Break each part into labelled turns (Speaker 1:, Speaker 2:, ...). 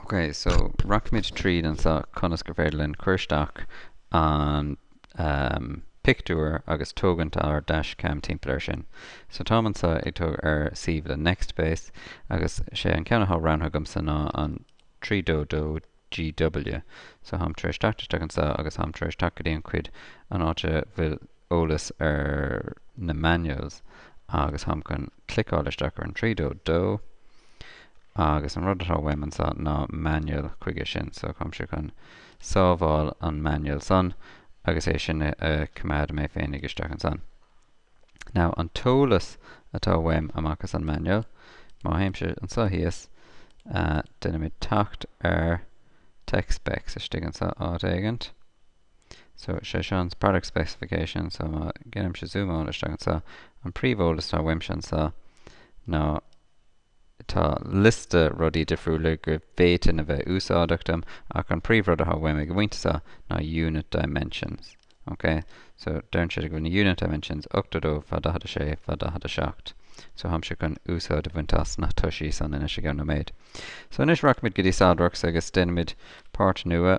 Speaker 1: Okay, so Rockmid Tree and sa Conas Gaverdlin Kirstock and Picture agus Togant our DashCam timpler sin. So Tom and sa ito save the next base agus she an count how round hugum sa na an 3 do GW. So ham trish tactic and sa agus ham trish tactic quid an ocha vil olus na manuals agus ham can click all the stacker and 3 do agus an rud atá bhaim sa ná manual chuige sin, so chum se chun sábháil an manual san agus é sin a command mé féin isteach an san. Now an tólas atá bhaim amachchas an manual, má haimse an sa híos duna mid tacht text specs is an sa áit éigent. So sé sean's product specification, so má gennim se zoom on isteach an sa an príomholalas tá bhaim sin sa ná tá liste rudí difriúla gur féitin a bheith úsáideachtam ach an príomhrud atá bhaim ag bhainte sa ná unit dimensions. Okay, so dearn sé go na unit dimensions 8 fada sé fada seacht. So ham se chun úsáid a bhaintas na tuisí san ina se gan méid. So inis rockmid go dtí SolidWorks agus déanamid páirt nua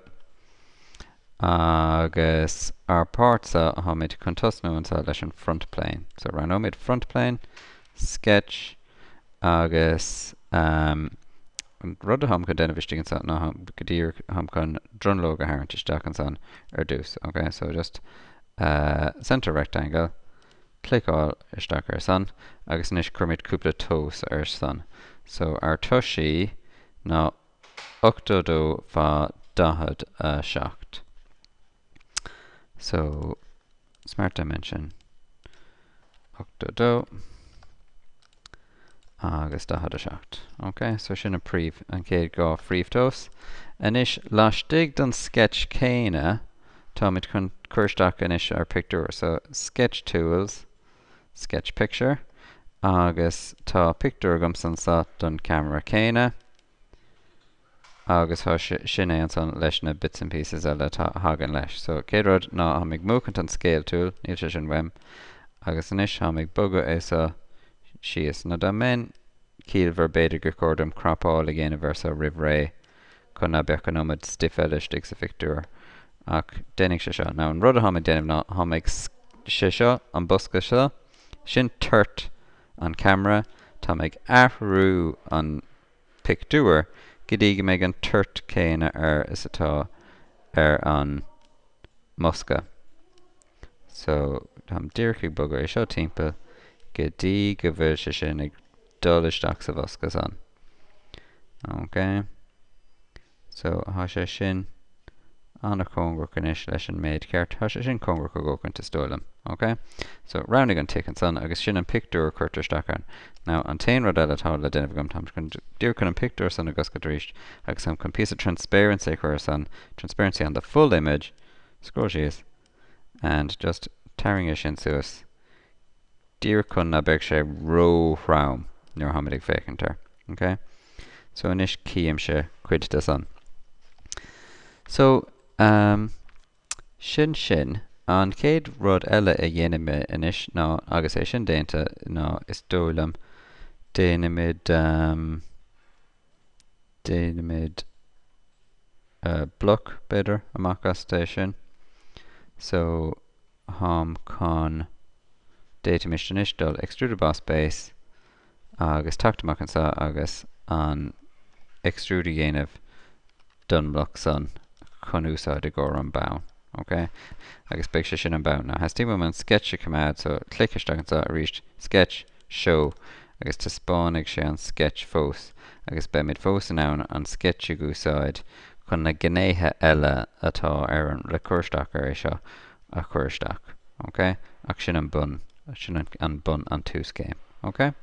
Speaker 1: agus ar páirt sa hamid chun tosnú sa leis an front plane. So ranómid front plane, sketch agus rud a ham chun déanamh istigh an san ná go dtír ham chun drunlóg a tharraingt isteach an san ar dús. Okay, so just center rectangle, click all isteach ar san agus inis chumid cúpla tós ar san. So ar tuisí ná 8 fa dahad seacht. So smart dimension 8 agus dahad seacht. Okay, so sin a príomh an céad gá phríomhtós. Inis láistigh don sketch céine tá mid chun chuirsteach inis ar picture. So sketch tools, sketch picture agus tá picture gomsan sa don camera céine agus sin é an san leis na bits and pieces eile tá hagan leis. So céad rud ná hamig múcant an scale tool níl sé sin bhaim agus inis hamig buga é sa síos na da men cíl ver beidir go cordam crapáil a ggéanamh versa rih ré chun na beach an omid stiff eile stig sa fictúr ach dénig sé seo. Now an rud a hamid déanamh ná hamig sé seo an busca seo sin turt an camera tá meid athrú an pictúr go dtí go méid an turt céine ar is atá ar an musca. So tam díirchaigh buga é seo timpeall go dtí go bhfuil sé sin ag dul isteach sa bhosca san. Okay, so há sé sin anna congra inis leis an méid ceart há sé sin congra go ggócann ta stoilm. Okay, so rounding an tick an san agus sin an pictúr chuirtar stachar. Now an tain rud eile tá le déanamh gom tam chun dúr chun an pictúr san agus go dríist agus sam chun piece of transparency chuir san transparency on the full image scroll síos and just tearing it sin suas dír chun na beag sé róhrám nuair hamid ag fécintar. Okay, so inis cíam sé cuid de san. So sin an céad rud eile a dhéanamh inis ná agus é sin déanta ná is dólam déanamid block beidir amachchas station. So ham con data mission inis dul extruder boss base agus tactamach an sa agus an extruder dhéanamh dun block san chun úsáid i gcóir an bound. Okay, agus beag sé sin an bound. Now has tíim an sketch a command, so click isteach an sa a ríist sketch show agus tá spáin ag sé an sketch fós agus be mid fós an ann an sketch ag úsáid chun na gnéithe eile atá ar an le chuirsteach ar é seo a chuirsteach. Okay, ach sin an bun an tús céim. Okay.